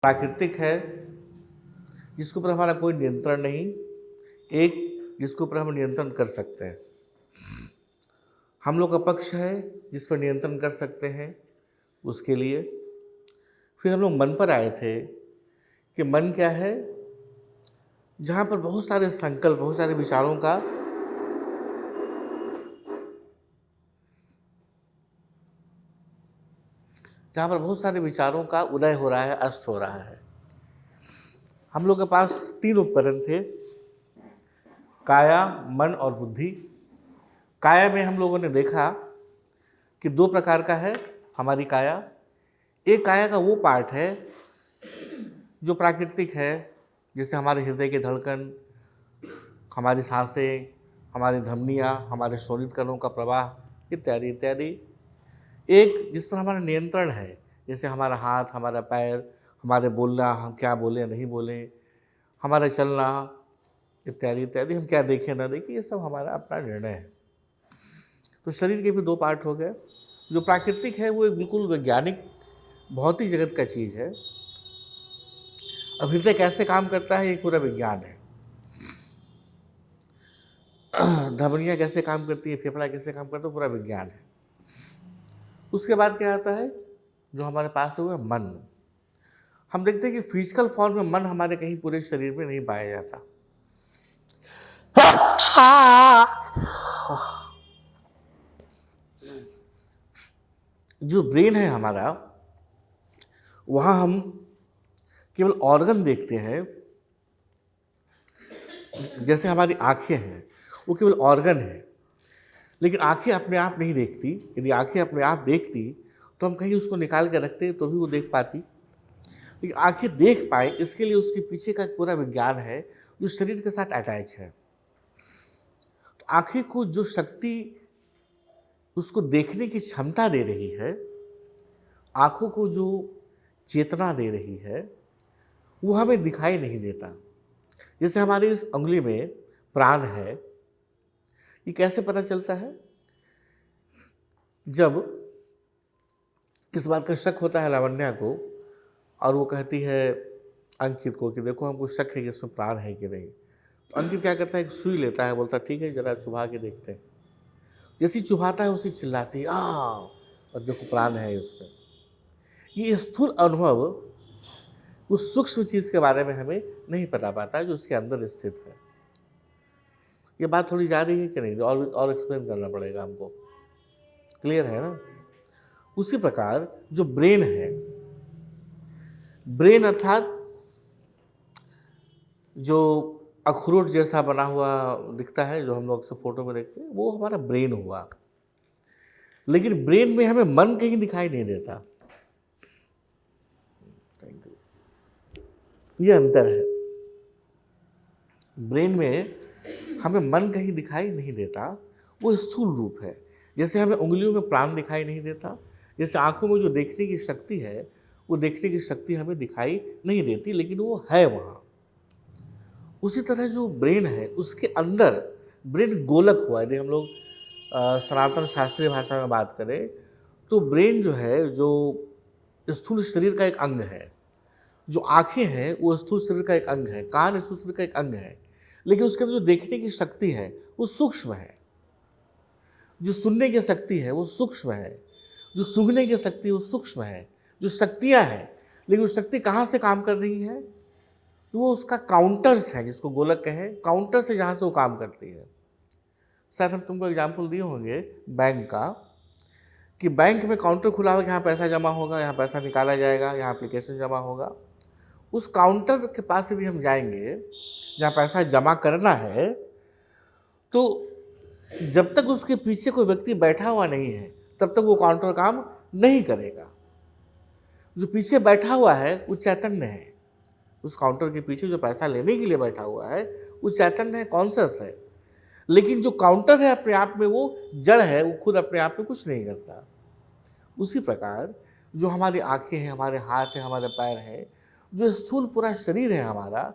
प्राकृतिक है जिसके ऊपर हमारा कोई नियंत्रण नहीं, एक जिसके ऊपर हम नियंत्रण कर सकते हैं। हम लोग का पक्ष है जिस पर नियंत्रण कर सकते हैं उसके लिए। फिर हम लोग मन पर आए थे कि मन क्या है, जहाँ पर बहुत सारे संकल्प, बहुत सारे विचारों का उदय हो रहा है, अस्त हो रहा है। हम लोग के पास 3 उपकरण थे, काया, मन और बुद्धि। काया में हम लोगों ने देखा कि 2 प्रकार का है हमारी काया। एक काया का वो पार्ट है जो प्राकृतिक है, जैसे हमारे हृदय की धड़कन, हमारी सांसें, हमारी धमनियाँ, हमारे शोणित कणों का प्रवाह इत्यादि इत्यादि। एक जिस पर हमारा नियंत्रण है, जैसे हमारा हाथ, हमारा पैर, हमारे बोलना, हम क्या बोलें नहीं बोलें, हमारा चलना इत्यादि इत्यादि, हम क्या देखें ना देखें, ये सब हमारा अपना निर्णय है। तो शरीर के भी 2 पार्ट हो गए। जो प्राकृतिक है वो एक बिल्कुल वैज्ञानिक भौतिक जगत का चीज़ है। अब हृदय कैसे काम करता है ये पूरा विज्ञान है। धमनियाँ कैसे काम करती है, फेफड़ा कैसे काम करता है, पूरा विज्ञान है। उसके बाद क्या आता है, जो हमारे पास है वो है मन। हम देखते हैं कि फिजिकल फॉर्म में मन हमारे कहीं पूरे शरीर में नहीं पाया जाता। जो ब्रेन है हमारा, वहाँ हम केवल ऑर्गन देखते हैं। जैसे हमारी आँखें हैं, वो केवल ऑर्गन है, लेकिन आँखें अपने आप नहीं देखती। यदि आँखें अपने आप देखती तो हम कहीं उसको निकाल के रखते तो भी वो देख पाती। लेकिन आँखें देख पाए इसके लिए उसके पीछे का पूरा विज्ञान है जो शरीर के साथ अटैच है। तो आँखें को जो शक्ति उसको देखने की क्षमता दे रही है, आँखों को जो चेतना दे रही है, वो हमें दिखाई नहीं देता। जैसे हमारी इस उंगली में प्राण है, ये कैसे पता चलता है? जब इस बात का शक होता है लावण्या को, और वो कहती है अंकित को कि देखो हमको शक है कि इसमें प्राण है कि नहीं। तो अंकित क्या करता है, एक सुई लेता है, बोलता ठीक है जरा चुभा के देखते हैं। जैसी चुभाता है उसी चिल्लाती आ, और देखो प्राण है इसमें। ये स्थूल अनुभव उस सूक्ष्म चीज़ के बारे में हमें नहीं पता पाता जो उसके अंदर स्थित है। ये बात थोड़ी जा रही है कि नहीं, और एक्सप्लेन करना पड़ेगा हमको। क्लियर है ना? उसी प्रकार जो ब्रेन है, ब्रेन अर्थात जो अखरोट जैसा बना हुआ दिखता है, जो हम लोग अक्सर फोटो में देखते हैं, वो हमारा ब्रेन हुआ। लेकिन ब्रेन में हमें मन कहीं दिखाई नहीं देता। ये अंतर है। ब्रेन में हमें मन कहीं दिखाई नहीं देता, वो स्थूल रूप है। जैसे हमें उंगलियों में प्राण दिखाई नहीं देता, जैसे आंखों में जो देखने की शक्ति है, वो देखने की शक्ति हमें दिखाई नहीं देती, लेकिन वो है वहाँ। उसी तरह जो ब्रेन है, उसके अंदर ब्रेन गोलक हुआ। यदि हम लोग सनातन शास्त्रीय भाषा में बात करें तो ब्रेन जो है, जो स्थूल शरीर का एक अंग है। जो आंखें हैं वो स्थूल शरीर का एक अंग है, कान स्थूल शरीर का एक अंग है, लेकिन उसके अंदर जो देखने की शक्ति है वो सूक्ष्म है। जो सुनने की शक्ति है वो सूक्ष्म है, जो सूंघने की शक्ति है वो सूक्ष्म है। जो शक्तियाँ हैं, लेकिन वो शक्ति कहाँ से काम कर रही है? तो वो उसका काउंटर्स है, जिसको गोलक कहें, काउंटर से जहाँ से वो काम करती है। शायद हम तुमको एग्जाम्पल दिए होंगे बैंक का, कि बैंक में काउंटर खुला होगा, यहाँ पैसा जमा होगा, यहाँ पैसा निकाला जाएगा, यहाँ एप्लीकेशन जमा होगा। उस काउंटर के पास यदि हम जाएंगे जहाँ पैसा जमा करना है, तो जब तक उसके पीछे कोई व्यक्ति बैठा हुआ नहीं है तब तक वो काउंटर काम नहीं करेगा। जो पीछे बैठा हुआ है वो चैतन्य है। उस काउंटर के पीछे जो पैसा लेने के लिए बैठा हुआ है वो चैतन्य है, कॉन्शियस है। लेकिन जो काउंटर है अपने आप में वो जड़ है, वो खुद अपने आप में कुछ नहीं करता। उसी प्रकार जो हमारी आंखें हैं, हमारे हाथ हैं, हमारे पैर हैं, जो स्थूल पूरा शरीर है हमारा,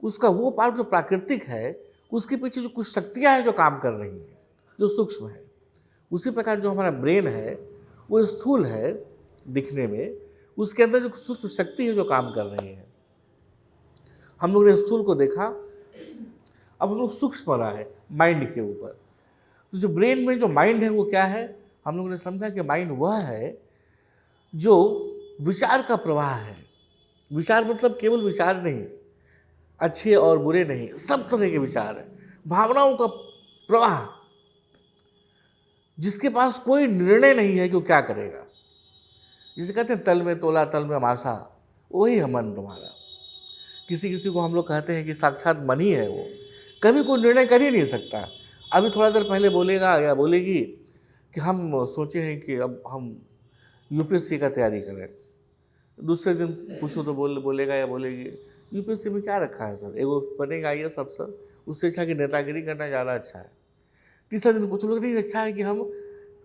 उसका वो पार्ट जो प्राकृतिक है, उसके पीछे जो कुछ शक्तियाँ हैं जो काम कर रही हैं, जो सूक्ष्म है। उसी प्रकार जो हमारा ब्रेन है वो स्थूल है दिखने में, उसके अंदर जो सूक्ष्म शक्ति है जो काम कर रही है। हम लोग ने स्थूल को देखा, अब हम लोग सूक्ष्म वाला है माइंड के ऊपर। तो जो ब्रेन में जो माइंड है वो क्या है, हम लोगों ने समझा कि माइंड वह है जो विचार का प्रवाह है। विचार मतलब केवल विचार नहीं, अच्छे और बुरे नहीं, सब तरह के विचार है, भावनाओं का प्रवाह, जिसके पास कोई निर्णय नहीं है कि वो क्या करेगा। जिसे कहते हैं तल में तोला तल में आशा, वही है मन तुम्हारा। किसी किसी को हम लोग कहते हैं कि साक्षात मन ही है, वो कभी कोई निर्णय कर ही नहीं सकता। अभी थोड़ा देर पहले बोलेगा या बोलेगी कि हम सोचे हैं कि अब हम यूपीएससी का तैयारी करें, दूसरे दिन पूछो तो बोलेगा या बोलेगी यूपीएससी में क्या रखा है सर, एगो बनेगा आईएएस अफसर, उससे अच्छा कि नेतागिरी करना ज़्यादा अच्छा है। तीसरा दिन पूछो लोग नहीं, अच्छा है कि हम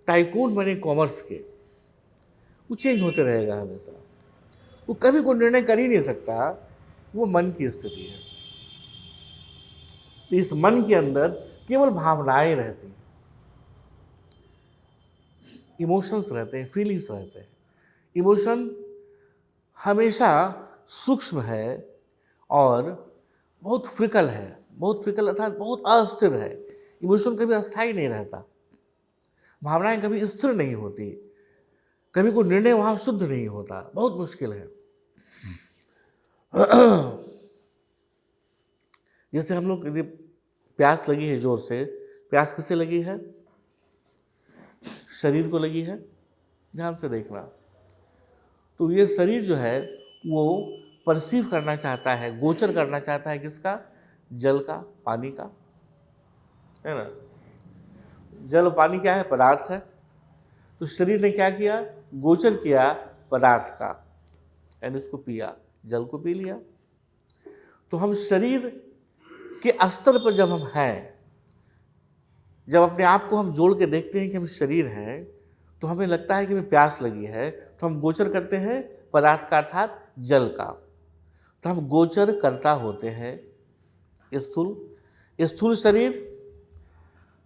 टाइकून बने कॉमर्स के। वो चेंज होते रहेगा हमेशा, वो कभी कोई निर्णय कर ही नहीं सकता। वो मन की स्थिति है। इस मन के अंदर केवल भावनाएं रहती हैं, इमोशंस रहते हैं, फीलिंग्स रहते हैं। इमोशन हमेशा सूक्ष्म है और बहुत फ्रिकल है, बहुत फ्रिकल अर्थात बहुत अस्थिर है। इमोशन कभी अस्थायी नहीं रहता, भावनाएं कभी स्थिर नहीं होती, कभी कोई निर्णय वहाँ शुद्ध नहीं होता, बहुत मुश्किल है। जैसे हम लोग यदि प्यास लगी है जोर से, प्यास किसे लगी है, शरीर को लगी है, ध्यान से देखना। तो ये शरीर जो है वो परसीव करना चाहता है, गोचर करना चाहता है किसका, जल का, पानी का, है ना। जल और पानी क्या है, पदार्थ है। तो शरीर ने क्या किया, गोचर किया पदार्थ का, यानी उसको पिया, जल को पी लिया। तो हम शरीर के स्तर पर जब हम हैं, जब अपने आप को हम जोड़ के देखते हैं कि हम शरीर हैं, तो हमें लगता है कि हमें प्यास लगी है, तो हम गोचर करते हैं पदार्थ का अर्थात जल का। तो हम गोचर करता होते हैं स्थूल शरीर,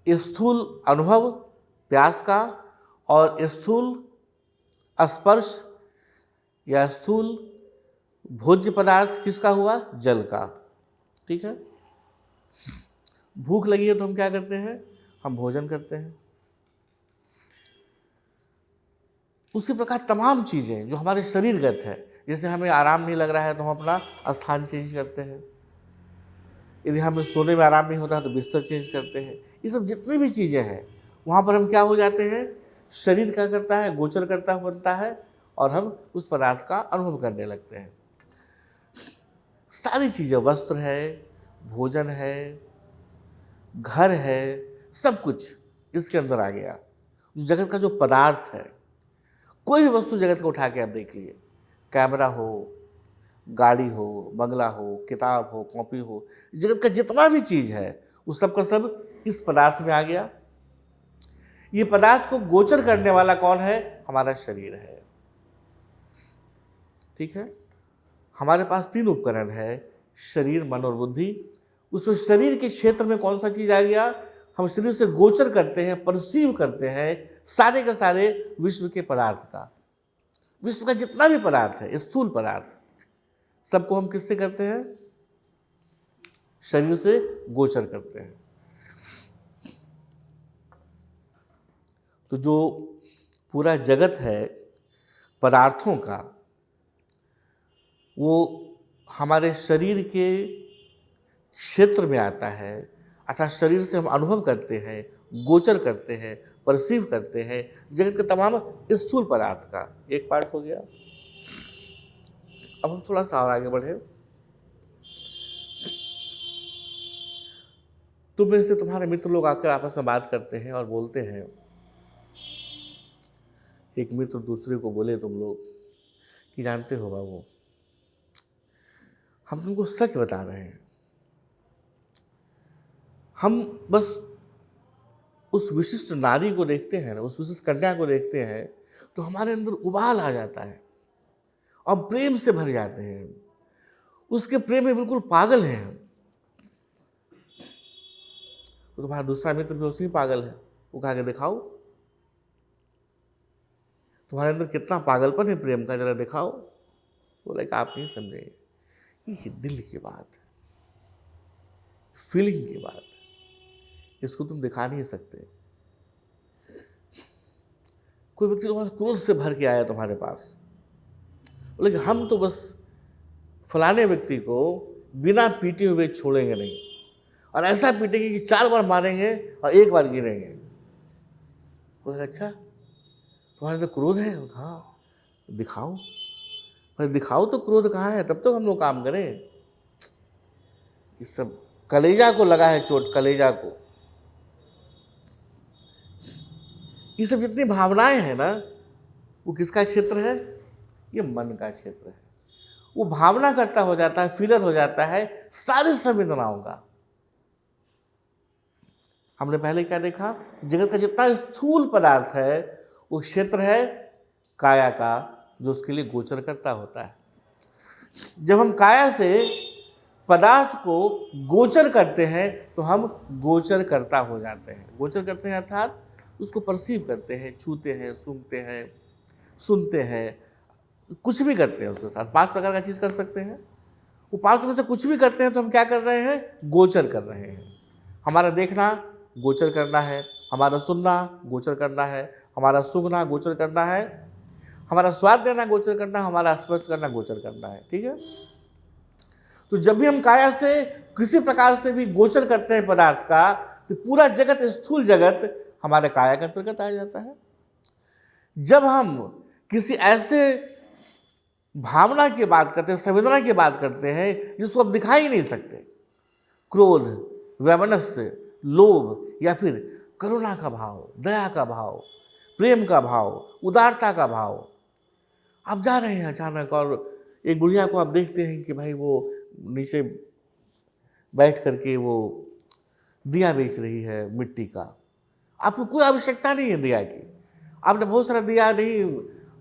स्थूल अनुभव प्यास का, और स्थूल स्पर्श या स्थूल भोज्य पदार्थ किसका हुआ, जल का। ठीक है। भूख लगी है तो हम क्या करते हैं, हम भोजन करते हैं। उसी प्रकार तमाम चीज़ें जो हमारे शरीरगत है, जैसे हमें आराम नहीं लग रहा है तो हम अपना स्थान चेंज करते हैं, यदि हमें सोने में आराम नहीं होता तो बिस्तर चेंज करते हैं। ये सब जितनी भी चीज़ें हैं वहाँ पर हम क्या हो जाते हैं, शरीर क्या करता है, गोचर करता बनता है, और हम उस पदार्थ का अनुभव करने लगते हैं। सारी चीज़ें, वस्त्र है, भोजन है, घर है, सब कुछ इसके अंदर आ गया। जगत का जो पदार्थ है, कोई भी वस्तु जगत को उठा के आप देख लिए, कैमरा हो, गाड़ी हो, बंगला हो, किताब हो, कॉपी हो, जगत का जितना भी चीज़ है वो सब का सब इस पदार्थ में आ गया। ये पदार्थ को गोचर करने वाला कौन है, हमारा शरीर है। ठीक है। हमारे पास 3 उपकरण है, शरीर, मन और बुद्धि। उसमें शरीर के क्षेत्र में कौन सा चीज़ आ गया, हम शरीर से गोचर करते हैं, परसीव करते हैं सारे के सारे विश्व के पदार्थ का। विश्व का जितना भी पदार्थ है, स्थूल पदार्थ, सबको हम किससे करते हैं, शरीर से गोचर करते हैं। तो जो पूरा जगत है पदार्थों का, वो हमारे शरीर के क्षेत्र में आता है, अर्थात शरीर से हम अनुभव करते हैं, गोचर करते हैं, परसीव करते हैं जगत के तमाम स्थूल पदार्थ का। एक पार्ट हो गया। अब हम थोड़ा सा और आगे बढ़े। तुम में से तुम्हारे मित्र लोग आकर आपस में बात करते हैं और बोलते हैं, एक मित्र दूसरे को बोले तुम लोग कि जानते हो बाबू, हम तुमको सच बता रहे हैं, हम बस उस विशिष्ट नारी को देखते हैं ना, उस विशिष्ट कन्या को देखते हैं तो हमारे अंदर उबाल आ जाता है और प्रेम से भर जाते हैं, उसके प्रेम में बिल्कुल पागल हैं। तो तुम्हारा दूसरा मित्र भी उसी में पागल है, वो कहा के दिखाओ। तुम्हारे अंदर कितना पागलपन है प्रेम का, जरा दिखाओ। बोला कि आप नहीं समझेंगे, ये दिल की बात है, फीलिंग की बात है, इसको तुम दिखा नहीं सकते। कोई व्यक्ति तुम्हारे क्रोध से भर के आया तुम्हारे पास, बोले कि हम तो बस फलाने व्यक्ति को बिना पीटे हुए छोड़ेंगे नहीं, और ऐसा पीटेंगे कि 4 बार मारेंगे और 1 बार गिरेंगे। बोले अच्छा तुम्हारे अंदर क्रोध है? हाँ दिखाओ। पर दिखाओ तो क्रोध कहाँ है, तब तो हम लोग काम करें। ये सब कलेजा को लगा है चोट, कलेजा को। ये सब जितनी भावनाएं हैं ना, वो किसका क्षेत्र है? ये मन का क्षेत्र है। वो भावना करता हो जाता है, फीलर हो जाता है सारी संवेदनाओं का। हमने पहले क्या देखा, जगत का जितना स्थूल पदार्थ है वो क्षेत्र है काया का, जो उसके लिए गोचर करता होता है। जब हम काया से पदार्थ को गोचर करते हैं तो हम गोचर करता हो जाते हैं। गोचर करते हैं अर्थात उसको परसीव करते हैं, छूते हैं, सूंघते हैं, सुनते हैं, कुछ भी करते हैं उसके साथ। 5 प्रकार का चीज़ कर सकते हैं। वो 5 में से कुछ भी करते हैं तो हम क्या कर रहे हैं? गोचर कर रहे हैं। हमारा देखना गोचर करना है, हमारा सुनना गोचर करना है, हमारा सूंघना गोचर करना है, हमारा स्वाद लेना गोचर करना, हमारा स्पर्श करना गोचर करना है। ठीक है। तो जब भी हम काया से किसी प्रकार से भी गोचर करते हैं पदार्थ का, तो पूरा जगत, स्थूल जगत हमारे काया के अंतर्गत आ जाता है। जब हम किसी ऐसे भावना की बात करते हैं, संवेदना की बात करते हैं जिसको आप दिखा ही नहीं सकते, क्रोध, वैमनस्य, लोभ, या फिर करुणा का भाव, दया का भाव, प्रेम का भाव, उदारता का भाव, आप जा रहे हैं अचानक और एक बुढ़िया को आप देखते हैं कि भाई वो नीचे बैठ करके वो दिया बेच रही है मिट्टी का। आपको कोई आवश्यकता नहीं है दिया की, आपने बहुत सारा दिया नहीं,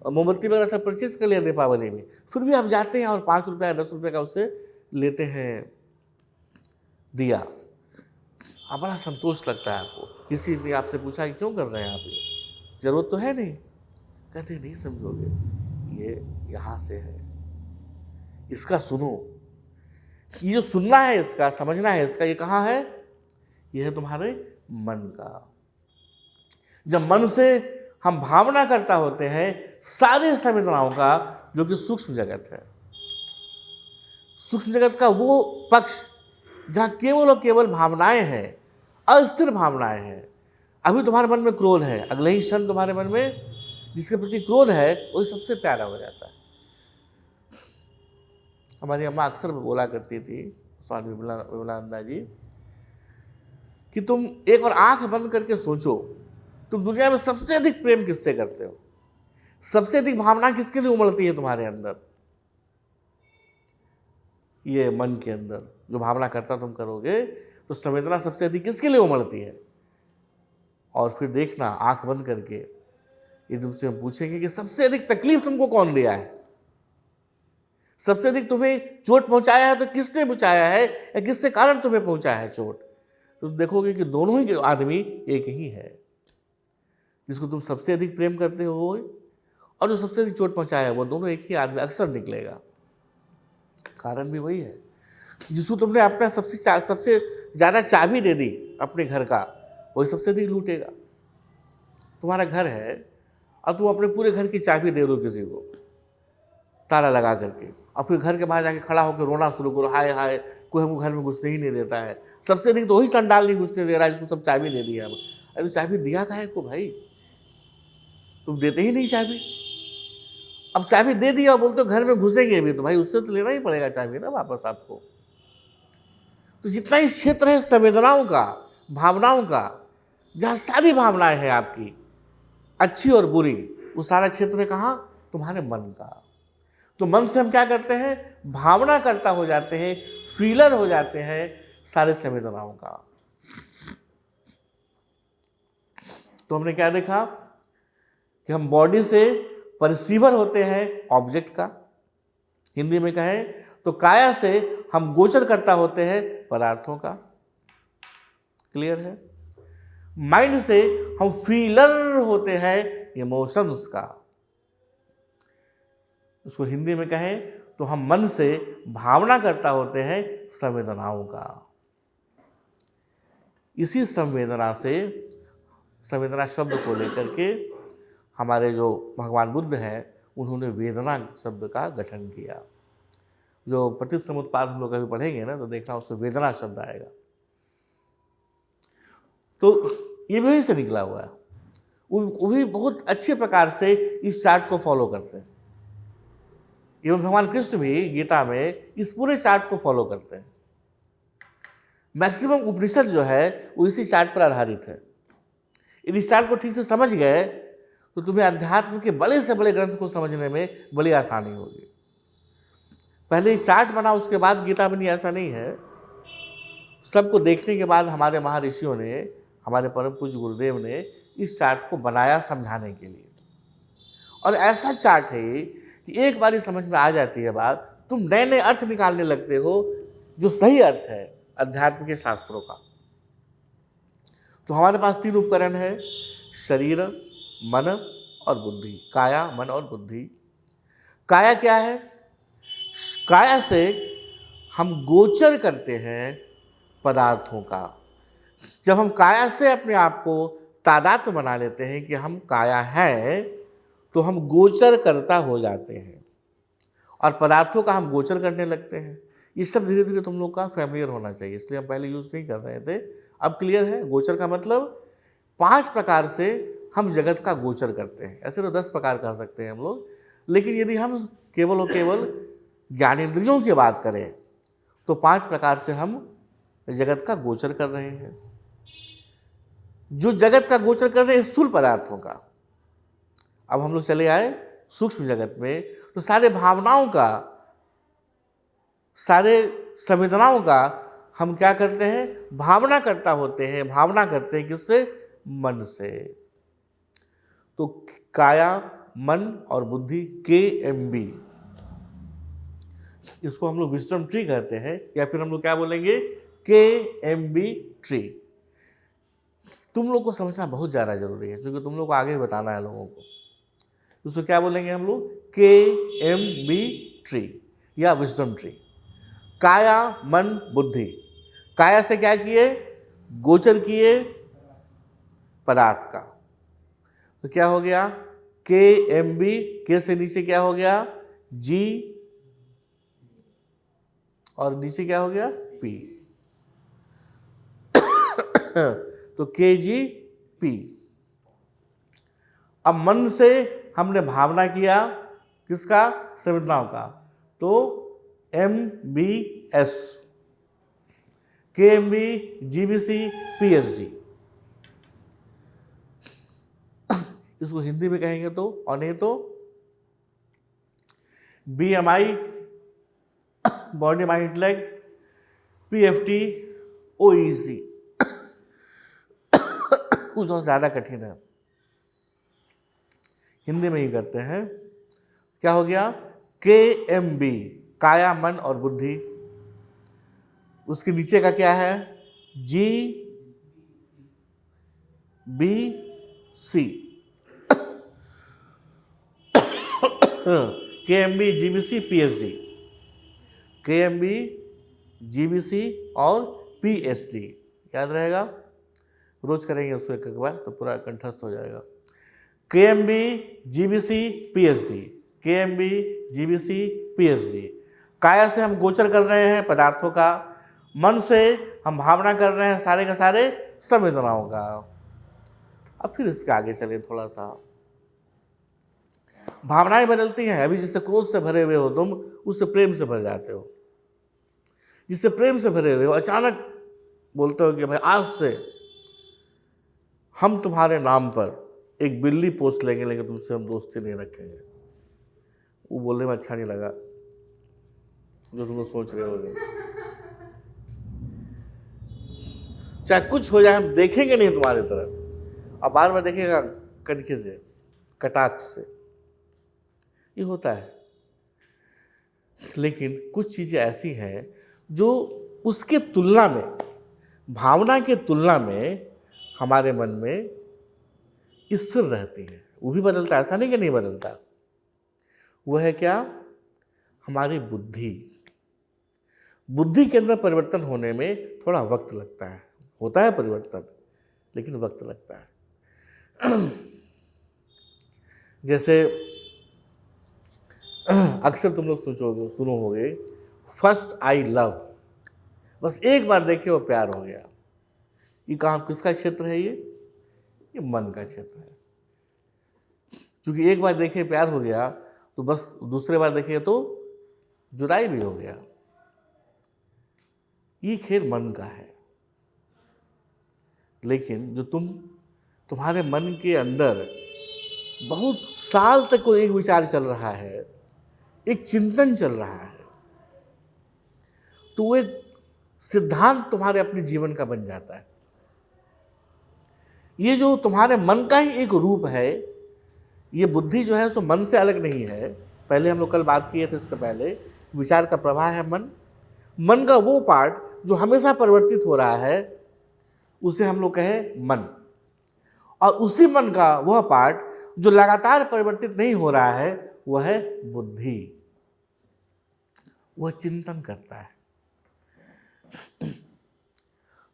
मोमबत्ती वगैरह सब परचेज कर लिया दीपावली में, फिर भी आप जाते हैं और 5 रुपया 10 रुपये का उससे लेते हैं दिया। आप बड़ा संतोष लगता है आपको। किसी ने आपसे पूछा कि क्यों कर रहे हैं आप, ये जरूरत तो है नहीं? कहते नहीं समझोगे, ये यहाँ से है, इसका सुनो। ये जो सुनना है, इसका समझना है, इसका ये कहाँ है? ये है तुम्हारे मन का। जब मन से हम भावना करता होते हैं सारे संवेदनाओं का, जो कि सूक्ष्म जगत है, सूक्ष्म जगत का वो पक्ष जहाँ केवल और केवल भावनाएं हैं, अस्थिर भावनाएं हैं। अभी तुम्हारे मन में क्रोध है, अगले ही क्षण तुम्हारे मन में जिसके प्रति क्रोध है वही सबसे प्यारा हो जाता है। हमारी अम्मा अक्सर बोला करती थी, स्वामी विमलानंदा जी, कि तुम एक बार आंख बंद करके सोचो, तुम दुनिया में सबसे अधिक प्रेम किससे करते हो? सबसे अधिक भावना किसके लिए उमड़ती है तुम्हारे अंदर? ये मन के अंदर जो भावना करता तुम करोगे तो संवेदना सबसे अधिक किसके लिए उमड़ती है? और फिर देखना आंख बंद करके, ये तुमसे हम पूछेंगे कि सबसे अधिक तकलीफ तुमको कौन दिया है, सबसे अधिक तुम्हें चोट पहुंचाया है तो किसने पहुंचाया है, या किसके कारण तुम्हें पहुंचाया है चोट? तो देखोगे कि दोनों ही आदमी एक ही है, जिसको तुम सबसे अधिक प्रेम करते हो और जो सबसे अधिक चोट पहुंचाया है, वो दोनों एक ही आदमी अक्सर निकलेगा। कारण भी वही है, जिसको तुमने अपना सबसे ज़्यादा चाबी दे दी अपने घर का, वही सबसे अधिक लूटेगा। तुम्हारा घर है और तुम अपने पूरे घर की चाबी दे दो किसी को ताला लगा करके, और फिर घर के बाहर जाके खड़ा होकर रोना शुरू करो, हाय हाय कोई हमको घर में घुसने ही नहीं देता है, सबसे अधिक तो वही चंडाल नहीं घुसने दे रहा है, जिसको सब चाबी दे दिया। अरे चाबी दिया काहे को भाई, तुम देते ही नहीं चाबी। अब चाबी दे दिया और बोलते हो घर में घुसेंगे भी, तो भाई उससे तो लेना ही पड़ेगा चाबी ना वापस आपको। तो जितना ही क्षेत्र है संवेदनाओं का, भावनाओं का, जहाँ सारी भावनाएं हैं आपकी, अच्छी और बुरी, वो सारा क्षेत्र है कहाँ? तुम्हारे मन का। तो मन से हम क्या करते हैं? भावना करता हो जाते हैं, फीलर हो जाते हैं सारे संवेदनाओं का। तो हमने क्या देखा कि हम बॉडी से परसीवर होते हैं ऑब्जेक्ट का, हिंदी में कहें तो काया से हम गोचर करता होते हैं पदार्थों का। क्लियर है? माइंड से हम फीलर होते हैं इमोशंस का। उसको हिंदी में कहें तो हम मन से भावना करता होते हैं संवेदनाओं का। इसी संवेदना से, संवेदना शब्द को लेकर के हमारे जो भगवान बुद्ध हैं उन्होंने वेदना शब्द का गठन किया। जो प्रतीक समुत्पाद हम लोग कभी पढ़ेंगे ना तो देखना उससे वेदना शब्द आएगा। तो ये भी से निकला हुआ है। वो भी बहुत अच्छे प्रकार से इस चार्ट को फॉलो करते हैं। एवं भगवान कृष्ण भी गीता में इस पूरे चार्ट को फॉलो करते हैं। मैक्सिमम उपनिषद जो है वो इसी चार्ट पर आधारित है। यदि इस चार्ट को ठीक से समझ गए तो तुम्हें अध्यात्म के बड़े से बड़े ग्रंथ को समझने में बड़ी आसानी होगी। पहले चार्ट बना उसके बाद गीता बनी, ऐसा नहीं है। सबको देखने के बाद हमारे महर्षियों ने, हमारे परम पूज्य गुरुदेव ने इस चार्ट को बनाया समझाने के लिए। और ऐसा चार्ट है कि एक बार ही समझ में आ जाती है बात, तुम नए नए अर्थ निकालने लगते हो जो सही अर्थ है अध्यात्म के शास्त्रों का। तो हमारे पास 3 उपकरण है, शरीर, मन और बुद्धि। काया, मन और बुद्धि। काया क्या है? काया से हम गोचर करते हैं पदार्थों का। जब हम काया से अपने आप को तादात्म्य बना लेते हैं कि हम काया हैं, तो हम गोचर करता हो जाते हैं और पदार्थों का हम गोचर करने लगते हैं। ये सब धीरे धीरे तुम लोग का फैमिलियर होना चाहिए, इसलिए हम पहले यूज़ नहीं कर रहे थे, अब क्लियर है। गोचर का मतलब 5 प्रकार से हम जगत का गोचर करते हैं। ऐसे तो 10 प्रकार कह सकते हैं हम लोग, लेकिन यदि हम केवल और केवल ज्ञानेंद्रियों की बात करें तो 5 प्रकार से हम जगत का गोचर कर रहे हैं। जो जगत का गोचर कर रहे हैं स्थूल पदार्थों का। अब हम लोग चले आए सूक्ष्म जगत में, तो सारे भावनाओं का, सारे संवेदनाओं का हम क्या करते हैं? भावना करता होते हैं। भावना करते हैं किससे? मन से। तो काया, मन और बुद्धि, KMB, इसको हम लोग विजडम ट्री कहते हैं, या फिर हम लोग क्या बोलेंगे? KMB tree. तुम लोग को समझना बहुत ज़्यादा जरूरी है, क्योंकि तुम लोग को आगे बताना है लोगों को। उसको क्या बोलेंगे हम लोग? KMB ट्री या विजडम ट्री। काया, मन, बुद्धि। काया से क्या किए? गोचर किए पदार्थ का। तो क्या हो गया? KMB। के से नीचे क्या हो गया? G, और नीचे क्या हो गया? P। तो KGP। अब मन से हमने भावना किया किसका? संवेदनाओं का, तो MBS। KMB, GBC, PSD। इसको हिंदी में कहेंगे तो, और नहीं तो BMI, body mind intellect, PFT, OEC। कुछ और ज़्यादा कठिन है, हिंदी में ही करते हैं। क्या हो गया? KMB, काया, मन और बुद्धि। उसके नीचे का क्या है? GBC। KMB, GBC, PSD। KMB, GBC और PSD याद रहेगा, रोज करेंगे उसको एक बार तो पूरा कंठस्थ हो जाएगा। KMB, GBC, PSD। KMB, GBC, PSD। काया से हम गोचर कर रहे हैं पदार्थों का। मन से हम भावना कर रहे हैं सारे के सारे संवेदनाओं का। अब फिर इसके आगे चले थोड़ा सा। भावनाएं बदलती हैं। अभी जिससे क्रोध से भरे हुए हो तुम, उससे प्रेम से भर जाते हो। जिससे प्रेम से भरे हुए हो, अचानक बोलते हो कि भाई आज से हम तुम्हारे नाम पर एक बिल्ली पोस्ट लेंगे, लेकिन तुमसे हम दोस्ती नहीं रखेंगे। वो बोलने में अच्छा नहीं लगा जो तुम लोग सोच रहे होगे। चाहे कुछ हो जाए, हम देखेंगे नहीं तुम्हारी तरफ, अब बार बार देखेगा कनखे से, कटाक्ष से। ये होता है। लेकिन कुछ चीज़ें ऐसी हैं जो उसके तुलना में, भावना के तुलना में हमारे मन में स्थिर रहती है। वो भी बदलता है, ऐसा नहीं कि नहीं बदलता। वो है क्या? हमारी बुद्धि। बुद्धि के अंदर परिवर्तन होने में थोड़ा वक्त लगता है, होता है परिवर्तन, लेकिन वक्त लगता है। जैसे अक्सर तुम लोग सुनो होगे, फर्स्ट आई लव, बस एक बार देखे वो प्यार हो गया। ये कहाँ, किसका क्षेत्र है? ये मन का क्षेत्र है। क्योंकि एक बार देखे प्यार हो गया तो बस दूसरे बार देखे तो जुदाई भी हो गया। ये खेल मन का है। लेकिन जो तुम्हारे मन के अंदर बहुत साल तक कोई एक विचार चल रहा है, एक चिंतन चल रहा है, तो वो एक सिद्धांत तुम्हारे अपने जीवन का बन जाता है। ये जो तुम्हारे मन का ही एक रूप है, ये बुद्धि जो है सो मन से अलग नहीं है। पहले हम लोग कल बात किए थे, इसके पहले विचार का प्रवाह है मन। मन का वो पार्ट जो हमेशा परिवर्तित हो रहा है उसे हम लोग कहें मन, और उसी मन का वह पार्ट जो लगातार परिवर्तित नहीं हो रहा है वह है बुद्धि। वह चिंतन करता है।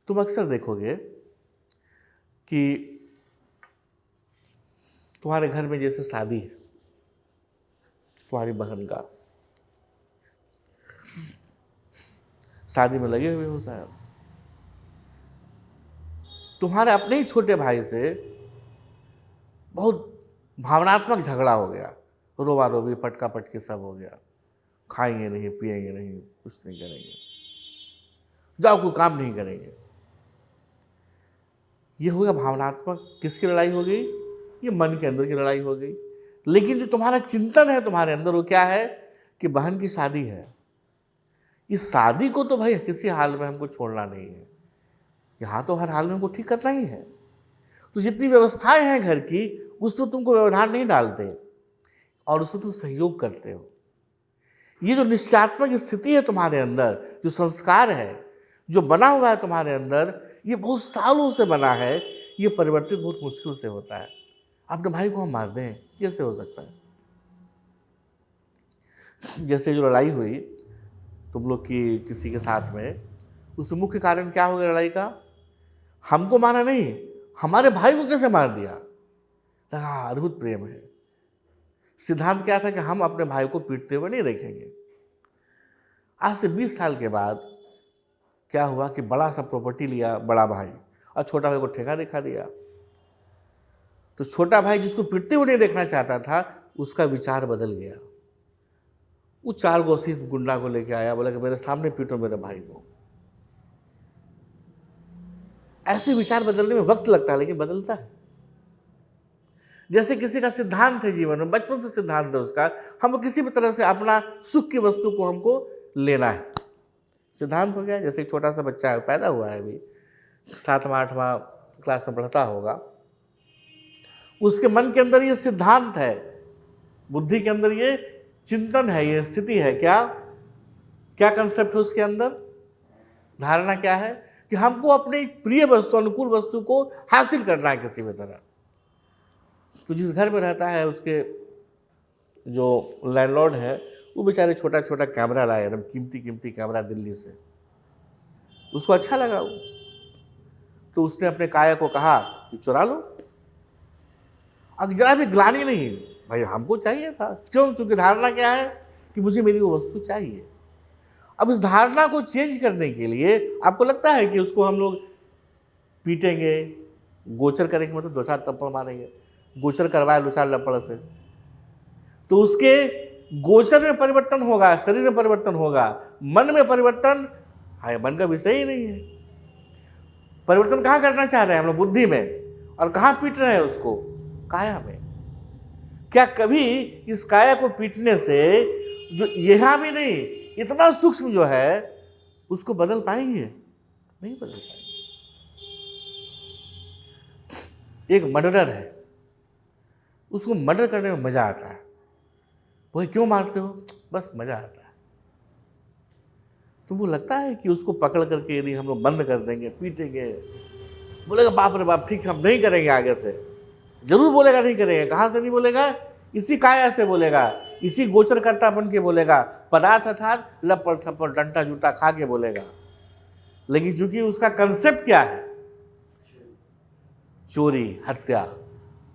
तुम अक्सर देखोगे कि तुम्हारे घर में जैसे शादी है, तुम्हारी बहन का शादी में लगे हुए हो शायद, तुम्हारे अपने ही छोटे भाई से बहुत भावनात्मक झगड़ा हो गया, रोवा रोवी पटका पटकी सब हो गया, खाएंगे नहीं, पिएंगे नहीं, कुछ नहीं करेंगे, जाओ कोई काम नहीं करेंगे। ये हो गया भावनात्मक। किसकी लड़ाई हो गई? ये मन के अंदर की लड़ाई हो गई। लेकिन जो तुम्हारा चिंतन है तुम्हारे अंदर, वो क्या है कि बहन की शादी है। इस शादी को तो भाई किसी हाल में हमको छोड़ना नहीं है, यहाँ तो हर हाल में हमको ठीक करना ही है। तो जितनी व्यवस्थाएं हैं घर की, उसमें तुमको व्यवधान नहीं डालते और उसमें तुम सहयोग करते हो। ये जो निश्चयात्मक स्थिति है तुम्हारे अंदर, जो संस्कार है जो बना हुआ है तुम्हारे अंदर, ये बहुत सालों से बना है। ये परिवर्तित बहुत मुश्किल से होता है। अपने भाई को हम मार दें, कैसे हो सकता है? जैसे जो लड़ाई हुई तुम लोग की किसी के साथ में, उसमें मुख्य कारण क्या हो गया लड़ाई का? हमको मारा नहीं, हमारे भाई को कैसे मार दिया। हाँ, अद्भुत प्रेम है। सिद्धांत क्या था कि हम अपने भाई को पीटते हुए नहीं देखेंगे। आज से 20 साल के बाद क्या हुआ कि बड़ा सा प्रॉपर्टी लिया बड़ा भाई और छोटा भाई को ठेका दिखा दिया। तो छोटा भाई जिसको पीटते हुए नहीं देखना चाहता था, उसका विचार बदल गया। वो 4 गोसी गुंडा को लेके आया, बोला कि मेरे सामने पीटो मेरे भाई को। ऐसे विचार बदलने में वक्त लगता है, लेकिन बदलता है। जैसे किसी का सिद्धांत है जीवन में, बचपन से सिद्धांत है उसका, हमको किसी भी तरह से अपना सुख की वस्तु को हमको लेना है, सिद्धांत हो गया। जैसे एक छोटा सा बच्चा है, पैदा हुआ है, अभी 7वां 8वां क्लास में पढ़ता होगा, उसके मन के अंदर ये सिद्धांत है, बुद्धि के अंदर ये चिंतन है, ये स्थिति है। क्या क्या कंसेप्ट है उसके अंदर? धारणा क्या है कि हमको अपनी प्रिय वस्तु, अनुकूल वस्तु को हासिल करना है किसी भी तरह। तो जिस घर में रहता है, उसके जो लैंडलॉर्ड है, वो बेचारे छोटा छोटा कैमरा लाए, एकदम कीमती कीमती कैमरा दिल्ली से। उसको अच्छा लगा वो, तो उसने अपने काया को कहा कि चुरा लो। अब जरा भी ग्लानि नहीं, भाई हमको चाहिए था। क्यों? क्योंकि धारणा क्या है कि मुझे मेरी वो वस्तु चाहिए। अब इस धारणा को चेंज करने के लिए आपको लगता है कि उसको हम लोग पीटेंगे, गोचर करेंगे, मतलब 2-4 थप्पड़ मारेंगे, गोचर करवाए 2-4 लपड़ से, तो उसके गोचर में परिवर्तन होगा, शरीर में परिवर्तन होगा, मन में परिवर्तन, हाँ, मन का विषय ही नहीं है। परिवर्तन कहाँ करना चाह रहे हैं हम लोग? बुद्धि में। और कहाँ पीट रहे हैं उसको? काया में। क्या कभी इस काया को पीटने से जो यहाँ भी नहीं, इतना सूक्ष्म जो है, उसको बदल पाएंगे? नहीं बदल पाएंगे। एक मर्डरर है, उसको मर्डर करने में मजा आता है। वही क्यों मारते हो? बस मजा आता है। तुमको लगता है कि उसको पकड़ करके यदि हम लोग बंद कर देंगे, पीटेंगे, बोलेगा बाप रे बाप, ठीक, हम नहीं करेंगे आगे से। जरूर बोलेगा नहीं करेंगे। कहाँ से नहीं बोलेगा? इसी काया से बोलेगा, इसी गोचर करता बन के बोलेगा, पदार्थ अर्थात लपड़ थप्पड़ डंटा जूता खा के बोलेगा। लेकिन चूंकि उसका कंसेप्ट क्या है, चोरी हत्या,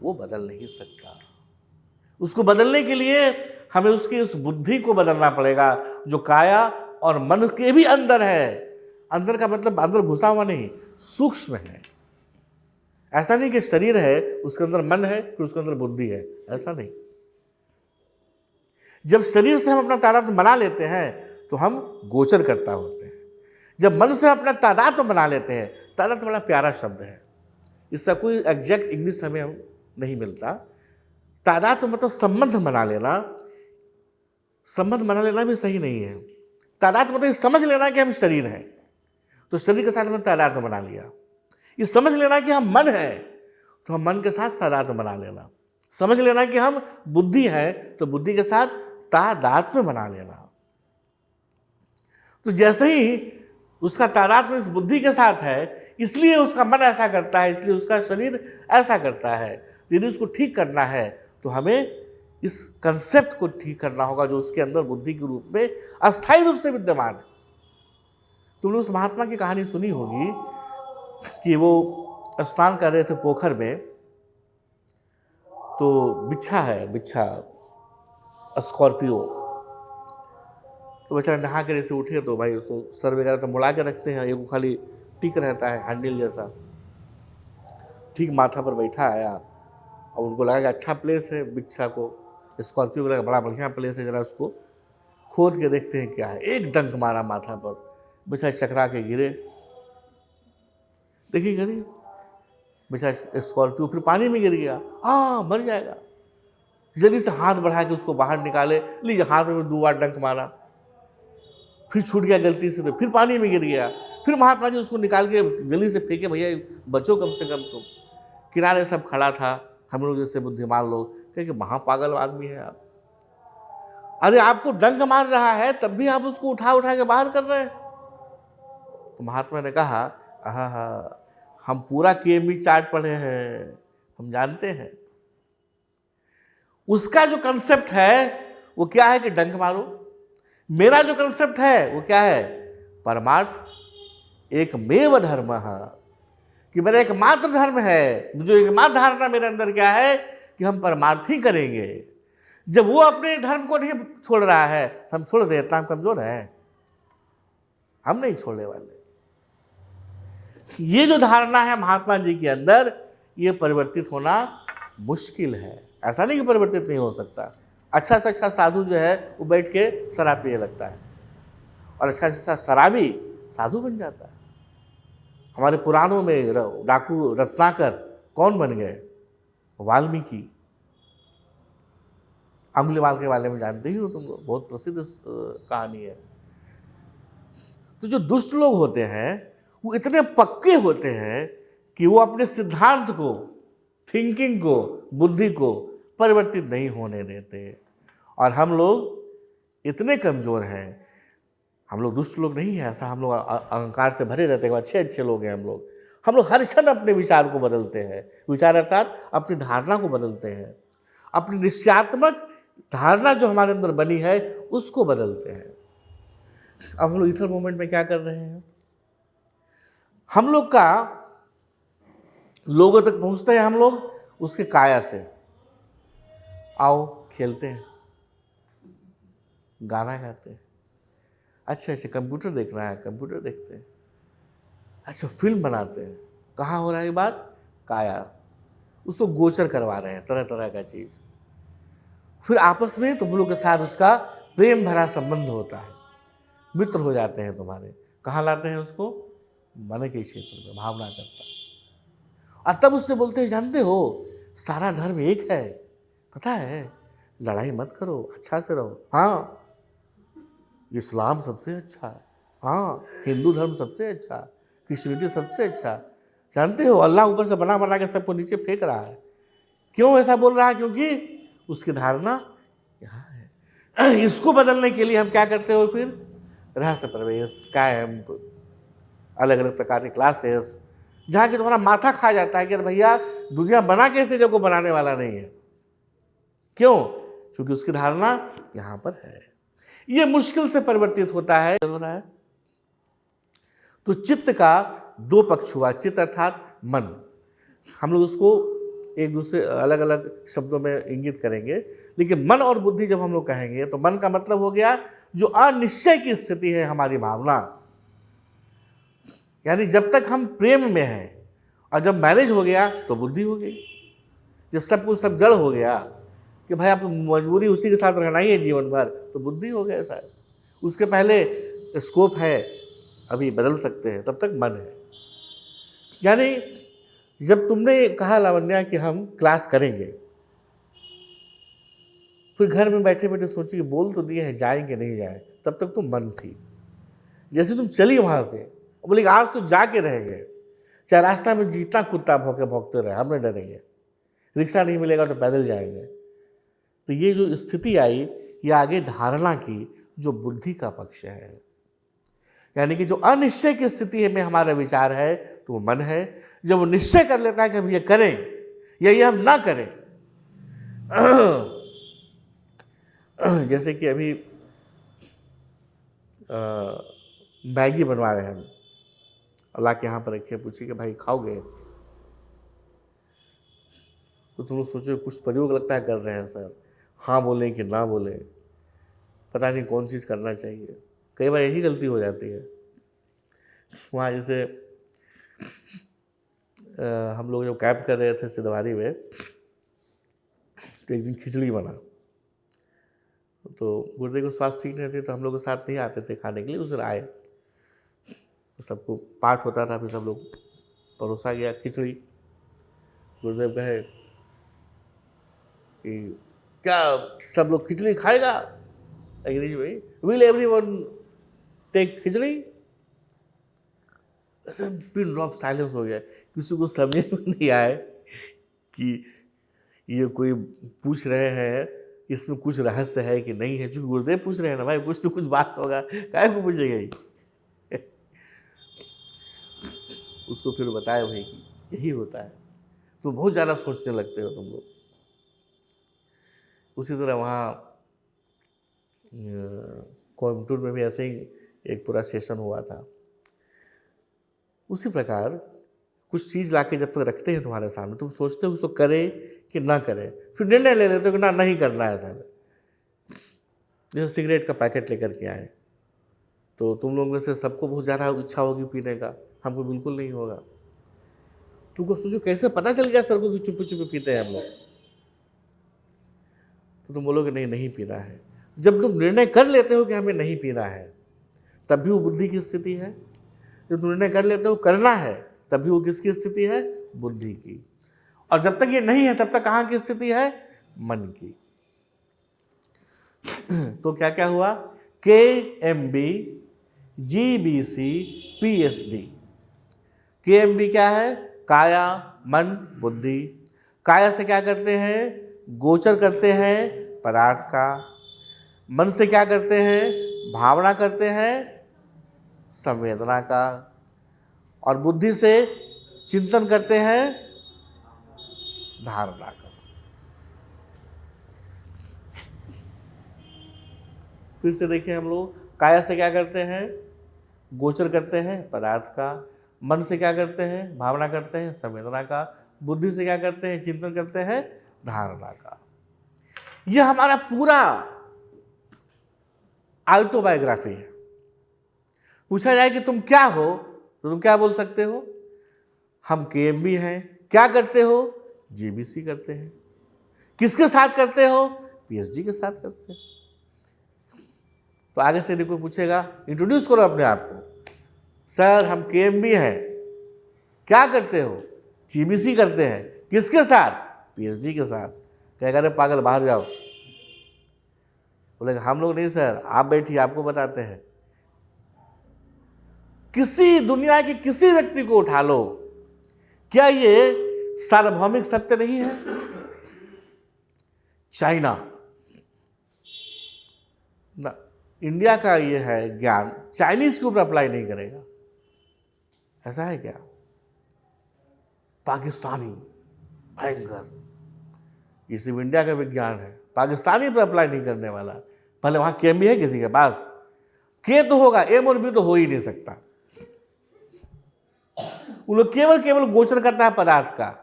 वो बदल नहीं सकता। उसको बदलने के लिए हमें उसकी उस बुद्धि को बदलना पड़ेगा जो काया और मन के भी अंदर है। अंदर का मतलब अंदर घुसा हुआ नहीं, सूक्ष्म है। ऐसा नहीं कि शरीर है उसके अंदर मन है फिर उसके अंदर बुद्धि है, ऐसा नहीं। जब शरीर से हम अपना तादात्म्य बना लेते हैं तो हम गोचर करता होते हैं। जब मन से अपना तादात्म्य बना लेते हैं, तादात्म्य बड़ा प्यारा शब्द है, इसका कोई एग्जैक्ट इंग्लिश हमें नहीं मिलता। तादात्म्य मतलब संबंध बना लेना। संबंध बना लेना भी सही नहीं है। तादात्म्य मतलब समझ लेना कि हम शरीर हैं, तो शरीर के साथ हमने तादात्म्य बना लिया। ये समझ लेना कि हम मन है, तो हम मन के साथ तादात्म्य बना लेना। समझ लेना कि हम बुद्धि है, तो बुद्धि के साथ तादात्म्य बना लेना। तो जैसे ही उसका तादात्म्य इस बुद्धि के साथ है, इसलिए उसका मन ऐसा करता है, इसलिए उसका शरीर ऐसा करता है। यदि उसको ठीक करना है तो हमें इस कंसेप्ट को ठीक करना होगा जो उसके अंदर बुद्धि के रूप में अस्थायी रूप से विद्यमान है। तुमने उस महात्मा की कहानी सुनी होगी कि वो स्नान कर रहे थे पोखर में, तो बिच्छा स्कॉर्पियो, तो बेचारा नहा कर ऐसे उठे तो भाई उसको सर वगैरह तो मुड़ा के रखते हैं, एक खाली टिक रहता है हैंडल जैसा, ठीक माथा पर बैठा आया और उनको लगा कि अच्छा प्लेस है, बिच्छा को स्कॉर्पियो को लगा बड़ा बढ़िया प्लेस है, जरा उसको खोद के देखते हैं क्या है। एक डंक मारा माथा पर, बेचारा चकरा के गिरे। देखिए गरीब बेचारा स्कॉर्पियो फिर पानी में गिर गया, मर जाएगा। जल्दी से हाथ बढ़ा के उसको बाहर निकाले, लीजिए हाथ में 2 बार डंक मारा, फिर छूट गया गलती से, तो फिर पानी में गिर गया। फिर महात्मा जी उसको निकाल के जल्दी से फेंके, भैया बचो कम से कम तुम। किनारे सब खड़ा था, हम लोग जैसे बुद्धिमान लोग कहे कि महापागल आदमी है आप, अरे आपको डंक मार रहा है तब भी आप उसको उठा के बाहर कर रहे हैं। तो महात्मा ने कहा, हाँ हम पूरा KMB चार्ट पढ़े हैं, हम जानते हैं। उसका जो कंसेप्ट है वो क्या है कि डंक मारो। मेरा जो कंसेप्ट है वो क्या है, परमार्थ एकमेव धर्म, कि मेरा एकमात्र धर्म है। जो एकमात्र धारणा मेरे अंदर क्या है कि हम परमार्थ ही करेंगे। जब वो अपने धर्म को नहीं छोड़ रहा है तो हम छोड़ दें, इतना हम कमजोर हैं, हम नहीं छोड़ने वाले। ये जो धारणा है महात्मा जी के अंदर, ये परिवर्तित होना मुश्किल है। ऐसा नहीं कि परिवर्तित नहीं हो सकता। अच्छा से अच्छा साधु जो है वो बैठ के शराब पीने लगता है, और अच्छा से अच्छा शराबी साधु बन जाता है। हमारे पुराणों में डाकू रत्नाकर कौन बन गए, वाल्मीकि। अंगुलीमाल के बारे में जानते ही हो तुम लोग, बहुत प्रसिद्ध कहानी है। तो जो दुष्ट लोग होते हैं वो इतने पक्के होते हैं कि वो अपने सिद्धांत को, थिंकिंग को, बुद्धि को परिवर्तित नहीं होने देते। और हम लोग इतने कमज़ोर हैं, हम लोग दुष्ट लोग नहीं हैं ऐसा, हम लोग अहंकार से भरे रहते हैं, अच्छे लोग हैं हम लोग हर क्षण अपने विचार को बदलते हैं। विचार अर्थात अपनी धारणा को बदलते हैं, अपनी निश्चयात्मक धारणा जो हमारे अंदर बनी है उसको बदलते हैं। अब हम लोग इथर मोमेंट में क्या कर रहे हैं, हम लोग का लोगों तक पहुंचते हैं हम लोग उसके काया से। आओ खेलते हैं, गाना गाते हैं, अच्छा कंप्यूटर देखना है, कंप्यूटर देखते हैं, अच्छा फिल्म बनाते हैं। कहाँ हो रहा है ये बात, काया, उसको गोचर करवा रहे हैं तरह तरह का चीज़। फिर आपस में तुम लोग के साथ उसका प्रेम भरा संबंध होता है, मित्र हो जाते हैं तुम्हारे। कहाँ लाते हैं उसको, मन के क्षेत्र में भावना करता है। और तब उससे बोलते हैं, जानते हो सारा धर्म एक है, पता है, लड़ाई मत करो, अच्छा से रहो। हाँ इस्लाम सबसे अच्छा है, हाँ हिंदू धर्म सबसे अच्छा, क्रिश्चियनिटी सबसे अच्छा। जानते हो अल्लाह ऊपर से बना के सबको नीचे फेंक रहा है। क्यों ऐसा बोल रहा है, क्योंकि उसकी धारणा यहाँ है। इसको बदलने के लिए हम क्या करते हो, फिर रहस्य प्रवेश, कैंप, अलग अलग प्रकार के क्लासेस, जहाँ कि तुम्हारा माथा खा जाता है कि भैया दुनिया बना कैसे जब को बनाने वाला नहीं है। क्यों, क्योंकि उसकी धारणा यहाँ पर है। ये मुश्किल से परिवर्तित होता है, हो रहा है। तो चित्त का दो पक्ष हुआ, चित्त अर्थात मन। हम लोग उसको एक दूसरे अलग अलग शब्दों में इंगित करेंगे, लेकिन मन और बुद्धि जब हम लोग कहेंगे तो मन का मतलब हो गया जो अनिश्चय की स्थिति है हमारी भावना, यानी जब तक हम प्रेम में हैं, और जब मैरिज हो गया तो बुद्धि हो गई। जब सब कुछ सब जड़ हो गया कि भाई आप मजबूरी उसी के साथ रहना ही है जीवन भर, तो बुद्धि हो गया शायद। उसके पहले स्कोप है, अभी बदल सकते हैं, तब तक मन है। यानी जब तुमने कहा लावण्या कि हम क्लास करेंगे, फिर घर में बैठे बैठे सोची कि बोल तो दिए हैं जाएं कि नहीं जाएं, तब तक तुम मन थी। जैसे तुम चली वहाँ से, बोली आज तो जाके रहेंगे, चाहे रास्ता में जितना कुत्ता भौंके भौंकते रहे, हम नहीं डरेंगे, रिक्शा नहीं मिलेगा तो पैदल जाएंगे। तो ये जो स्थिति आई, ये आगे धारणा की जो बुद्धि का पक्ष है, यानी कि जो अनिश्चय की स्थिति में हमारा विचार है तो वो मन है। जब वो निश्चय कर लेता है कि हम ये करें या ये हम ना करें, जैसे कि अभी मैगी बनवा रहे हैं हम, अल्लाह के यहाँ पर रखे, पूछिए कि भाई खाओगे, तो तुम लोग सोचो कुछ प्रयोग लगता है कर रहे हैं सर, हाँ बोले कि ना बोले, पता नहीं कौन चीज़ करना चाहिए। कई बार यही गलती हो जाती है। वहाँ जैसे हम लोग जब कैंप कर रहे थे सिद्धवारी में, तो एक दिन खिचड़ी बना, तो गुर्दे को स्वास्थ्य ठीक नहीं थे, तो हम लोग के साथ नहीं आते थे खाने के लिए, उस दिन आए, तो सबको पाठ होता था, फिर सब लोग परोसा गया खिचड़ी। गुरुदेव कहे कि क्या सब लोग खिचड़ी खाएगा, अंग्रेजी में, विल एवरीवन टेक खिचड़ी। ऐसे पिन ड्रॉप साइलेंस हो गया, किसी को समझ में नहीं आए कि ये कोई पूछ रहे हैं, इसमें कुछ रहस्य है कि नहीं है। जो गुरुदेव पूछ रहे हैं ना भाई, कुछ तो कुछ बात होगा, काहे को पूछेगा ही। उसको फिर बताया भाई कि यही होता है, तुम बहुत ज़्यादा सोचने लगते हो तुम लोग। उसी तरह वहाँ कोयम्बटूर में भी ऐसे ही एक पूरा सेशन हुआ था। उसी प्रकार कुछ चीज़ लाके जब तक रखते हैं तुम्हारे सामने, तुम सोचते हो उसको करे कि ना करे, फिर निर्णय ले लेते हो कि ना नहीं करना है ऐसा। जैसे सिगरेट का पैकेट लेकर के आए, तो तुम लोग में से सबको बहुत ज़्यादा इच्छा होगी पीने का, हमको बिल्कुल नहीं होगा। तुमको सोचो कैसे पता चल गया सर को कि चुप चुप पीते हैं हम लोग, तो तुम बोलोगे नहीं नहीं पीना है। जब तुम निर्णय कर लेते हो कि हमें नहीं पीना है, तब भी वो बुद्धि की स्थिति है। जब तुम निर्णय कर लेते हो करना है, तब भी वो किसकी स्थिति है, बुद्धि की। और जब तक ये नहीं है तब तक कहाँ की स्थिति है, मन की। तो क्या क्या हुआ, KMB GBC PhD। KMB क्या है, काया मन बुद्धि। काया से क्या करते हैं, गोचर करते हैं पदार्थ का। मन से क्या करते हैं, भावना करते हैं संवेदना का। और बुद्धि से चिंतन करते हैं धारणा का। फिर से देखिए, हम लोग काया से क्या करते हैं, गोचर करते हैं पदार्थ का। मन से क्या करते हैं, भावना करते हैं संवेदना का। बुद्धि से क्या करते हैं, चिंतन करते हैं धारणा का। यह हमारा पूरा ऑटोबायोग्राफी है। पूछा जाए कि तुम क्या हो, तो तुम क्या बोल सकते हो, हम KMB हैं। क्या करते हो, GBC करते हैं। किसके साथ करते हो, PhD के साथ करते हैं। तो आगे से यदि कोई पूछेगा, इंट्रोड्यूस करो अपने आप को, सर हम KMB हैं। क्या करते हो, GBC करते हैं। किसके साथ, PhD के साथ। कहेगा अरे पागल बाहर जाओ। बोलेगा हम लोग नहीं सर, आप बैठिए आपको बताते हैं। किसी दुनिया के किसी व्यक्ति को उठा लो, क्या ये सार्वभौमिक सत्य नहीं है। चाइना ना, इंडिया का ये है ज्ञान, चाइनीज के ऊपर अप्लाई नहीं करेगा, ऐसा है क्या। पाकिस्तानी भयंकर, ये सिर्फ इंडिया का विज्ञान है, पाकिस्तानी पर अप्लाई नहीं करने वाला। पहले वहां के भी है किसी के पास? के तो होगा, एम और बी तो हो ही नहीं सकता। वो लोग केवल केवल गोचर करता है पदार्थ का,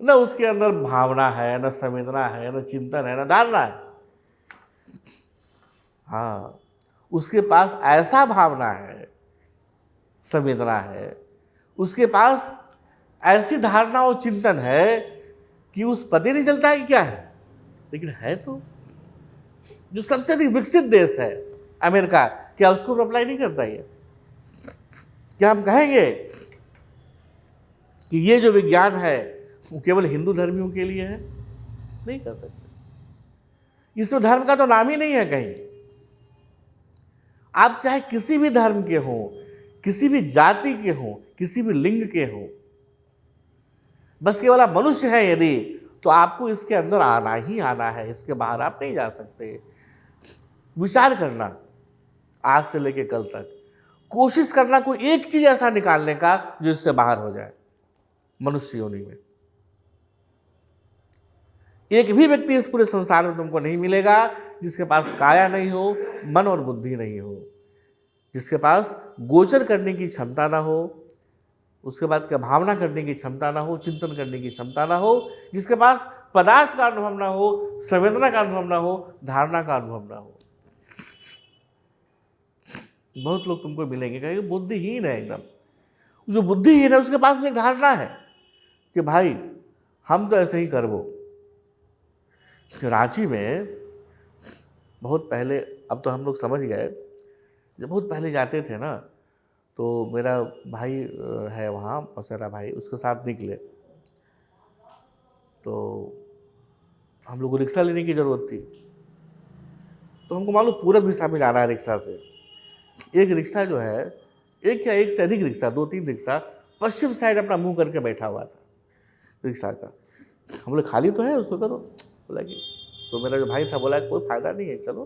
न उसके अंदर भावना है, न संवेदना है, न चिंतन है, न धारणा है। हाँ, उसके पास ऐसा भावना है, संवेदना है, उसके पास ऐसी धारणा और चिंतन है कि उस पता नहीं चलता है कि क्या है, लेकिन है तो। जो सबसे अधिक विकसित देश है अमेरिका, क्या उसको अप्लाई नहीं करता ये? क्या हम कहेंगे कि ये जो विज्ञान है वो केवल हिंदू धर्मियों के लिए है? नहीं कर सकते। इसमें धर्म का तो नाम ही नहीं है कहीं। आप चाहे किसी भी धर्म के हो, किसी भी जाति के हो, किसी भी लिंग के हो, बस केवल आप मनुष्य हैं यदि, तो आपको इसके अंदर आना ही आना है, इसके बाहर आप नहीं जा सकते। विचार करना आज से लेकर कल तक, कोशिश करना कोई एक चीज ऐसा निकालने का जो इससे बाहर हो जाए। मनुष्य योनि में एक भी व्यक्ति इस पूरे संसार में तुमको नहीं मिलेगा जिसके पास काया नहीं हो, मन और बुद्धि नहीं हो, जिसके पास गोचर करने की क्षमता ना हो, उसके बाद क्या भावना करने की क्षमता ना हो, चिंतन करने की क्षमता ना हो, जिसके पास पदार्थ का अनुभव ना हो, संवेदना का अनुभव ना हो, धारणा का अनुभव ना हो। बहुत लोग तुमको मिलेंगे कहेंगे बुद्धिहीन है एकदम। जो बुद्धिहीन है उसके पास में एक धारणा है कि भाई हम तो ऐसे ही करबो। रांची में बहुत पहले, अब तो हम लोग समझ गए, जब बहुत पहले जाते थे ना, तो मेरा भाई है वहाँ, मौसेरा भाई, उसके साथ निकले तो हम लोग को रिक्शा लेने की ज़रूरत थी। तो हमको मालूम पूरब दिशा में जाना है रिक्शा से। एक रिक्शा जो है, एक या एक से अधिक रिक्शा, 2-3 रिक्शा पश्चिम साइड अपना मुंह करके बैठा हुआ था रिक्शा का। हम बोले खाली तो है, उसको करो। बोला कि, तो मेरा जो भाई था बोला कोई फायदा नहीं है, चलो।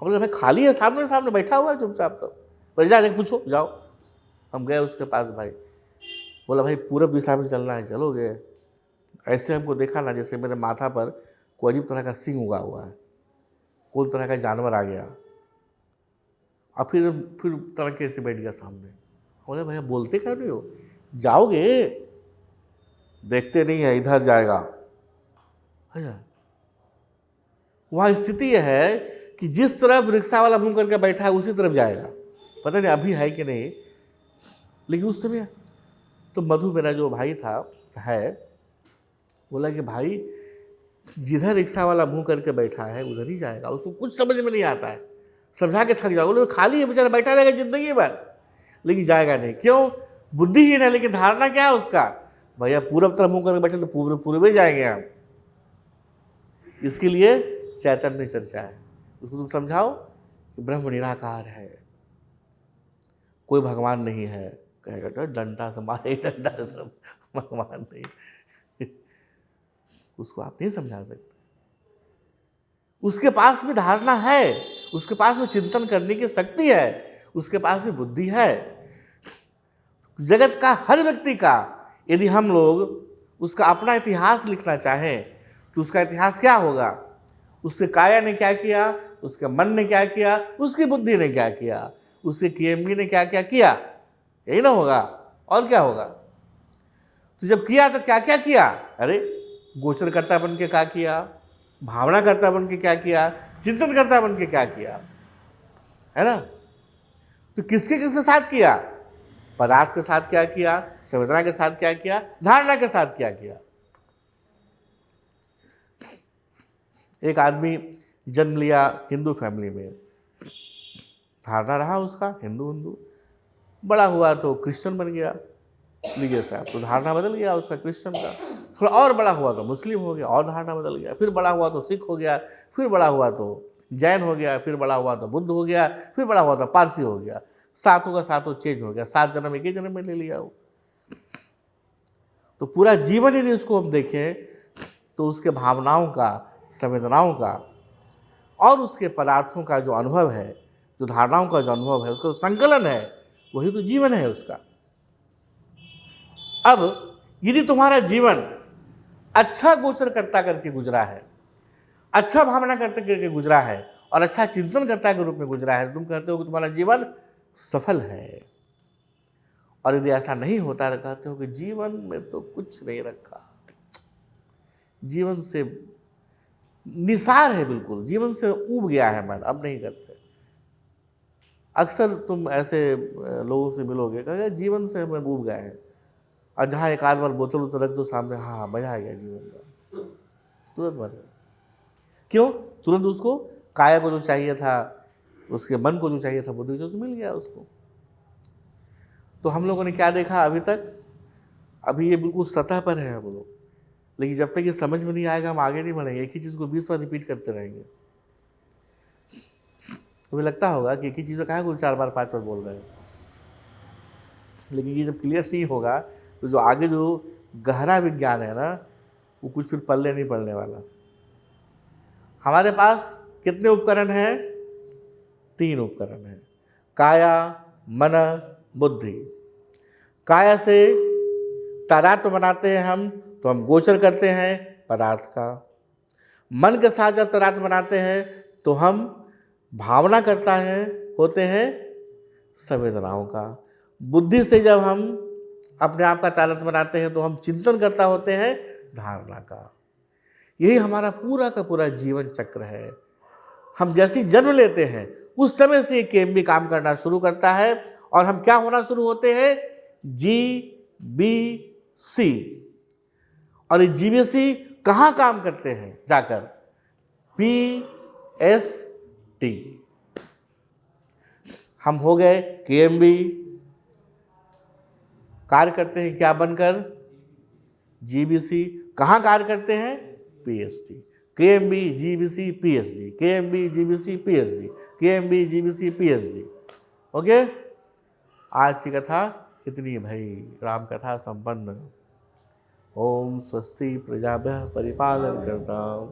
हम बोले भाई खाली है, सामने सामने बैठा हुआ है चुपचाप। तो बोले जा पूछो, जाओ। हम गए उसके पास, भाई बोला भाई पूरब दिशा में चलना है, चलोगे? ऐसे हमको देखा ना जैसे मेरे माथा पर कोई अजीब तरह का सिंह उगा हुआ है, कोई तरह का जानवर आ गया और फिर तड़के से बैठ गया सामने। बोले भैया बोलते क्या नहीं हो, जाओगे? देखते नहीं है, इधर जाएगा। भैया वहाँ स्थिति यह है कि जिस तरफ रिक्शा वाला मुंह करके बैठा है उसी तरफ जाएगा। पता नहीं अभी है कि नहीं, लेकिन उस समय तो मधु मेरा जो भाई था है, बोला कि भाई जिधर रिक्शा वाला मुंह करके बैठा है उधर ही जाएगा। उसको कुछ समझ में नहीं आता है, समझा के थक जाओ। बोले खाली है बेचारा, बैठा रहेगा जिंदगी भर, लेकिन जाएगा नहीं। क्यों? बुद्धिहीन है, लेकिन धारणा क्या है उसका? भैया पूरब तरफ मुंह करके बैठे तो पूर्व जाएंगे हम। इसके लिए चैतन्य चर्चा है। उसको तुम समझाओ कि ब्रह्म निराकार है, कोई भगवान नहीं है, कहेगा डंडा से मारे, डंडा से भगवान नहीं। उसको आप नहीं समझा सकते। उसके पास भी धारणा है, उसके पास में चिंतन करने की शक्ति है, उसके पास भी बुद्धि है। जगत का हर व्यक्ति का, यदि हम लोग उसका अपना इतिहास लिखना चाहें तो उसका इतिहास क्या होगा? उसके काया ने क्या किया, उसके मन ने क्या किया, उसकी बुद्धि ने क्या किया, उसके केएमबी ने क्या क्या किया, यही ना होगा। और क्या होगा? तो जब किया तो क्या क्या किया? अरे गोचर कर्ता बन के क्या किया, भावना कर्ता बन के क्या किया, चिंतन कर्ता बन के क्या किया, है ना? तो किसके किसके साथ किया? पदार्थ के साथ क्या किया, संवेदना के साथ क्या किया, धारणा के साथ क्या किया। एक आदमी जन्म लिया हिंदू फैमिली में, धारणा रहा उसका हिंदू, बड़ा हुआ तो क्रिश्चियन बन गया, लीजिए साहब, तो धारणा बदल गया उसका क्रिश्चियन का। थोड़ा और बड़ा हुआ तो मुस्लिम हो गया, और धारणा बदल गया। फिर बड़ा हुआ तो सिख हो गया, फिर बड़ा हुआ तो जैन हो गया, फिर बड़ा हुआ तो बुद्ध हो गया, फिर बड़ा हुआ तो पारसी हो गया। सातों का सातों चेंज हो गया, 7 जन्म एक ही जन्म में ले लिया वो। तो पूरा जीवन यदि उसको हम देखें तो उसके भावनाओं का, संवेदनाओं का और उसके पदार्थों का जो अनुभव है, जो धारणाओं का जो अनुभव है, उसका संकलन है, वही तो जीवन है उसका। अब यदि तुम्हारा जीवन अच्छा गोचर करता करके गुजरा है, अच्छा भावना करते करके गुजरा है, और अच्छा चिंतनकर्ता के रूप में गुजरा है, तुम कहते हो कि तुम्हारा जीवन सफल है। और यदि ऐसा नहीं होता तो कहते हो कि जीवन में तो कुछ नहीं रखा, जीवन से निसार है, बिल्कुल जीवन से ऊब गया है मन, अब नहीं करते। अक्सर तुम ऐसे लोगों से मिलोगे, कहेंगे जीवन से हम ऊब गए हैं, और जहाँ एक आध बार बोतल उतर रख दो सामने, हाँ मजा आ गया जीवन का, तुरंत मजा। क्यों? तुरंत उसको काया को जो चाहिए था, उसके मन को जो चाहिए था, बुद्धि जो मिल गया उसको। तो हम लोगों ने क्या देखा अभी तक? अभी ये बिल्कुल सतह पर है हम लोग, लेकिन जब तक ये समझ में नहीं आएगा हम आगे नहीं बढ़ेंगे। एक ही चीज़ को 20 बार रिपीट करते रहेंगे। तुम्हें लगता होगा कि एक ही चीज़ को कहाँ को 4 बार 5 बार बोल रहे हैं, लेकिन ये जब क्लियर नहीं होगा तो जो आगे जो गहरा विज्ञान है ना, वो कुछ फिर पल्ले नहीं पड़ने वाला। हमारे पास कितने उपकरण हैं? 3 उपकरण हैं, काया, मन, बुद्धि। काया से तादात्म्य बनाते हैं हम, तो हम गोचर करते हैं पदार्थ का। मन के साथ जब तादात्म्य बनाते हैं तो हम भावना करता है, होते हैं संवेदनाओं का। बुद्धि से जब हम अपने आप का तादात्म्य बनाते हैं तो हम चिंतन करता होते हैं धारणा का। यही हमारा पूरा का पूरा जीवन चक्र है। हम जैसे जन्म लेते हैं उस समय से केएमबी काम करना शुरू करता है, और हम क्या होना शुरू होते हैं? GBC। और ये GBC कहाँ काम करते हैं? जाकर PST। हम हो गए केएमबी, कार्य करते हैं क्या बनकर? GBC। कहाँ कार्य करते हैं? PST। KMB GBC PSD, KMB GBC PSD, KMB GBC PSD। Okay, आज की कथा इतनी भाई। राम कथा संपन्न। ओम स्वस्ति प्रजाभ्यः परिपालनकर्ताम्।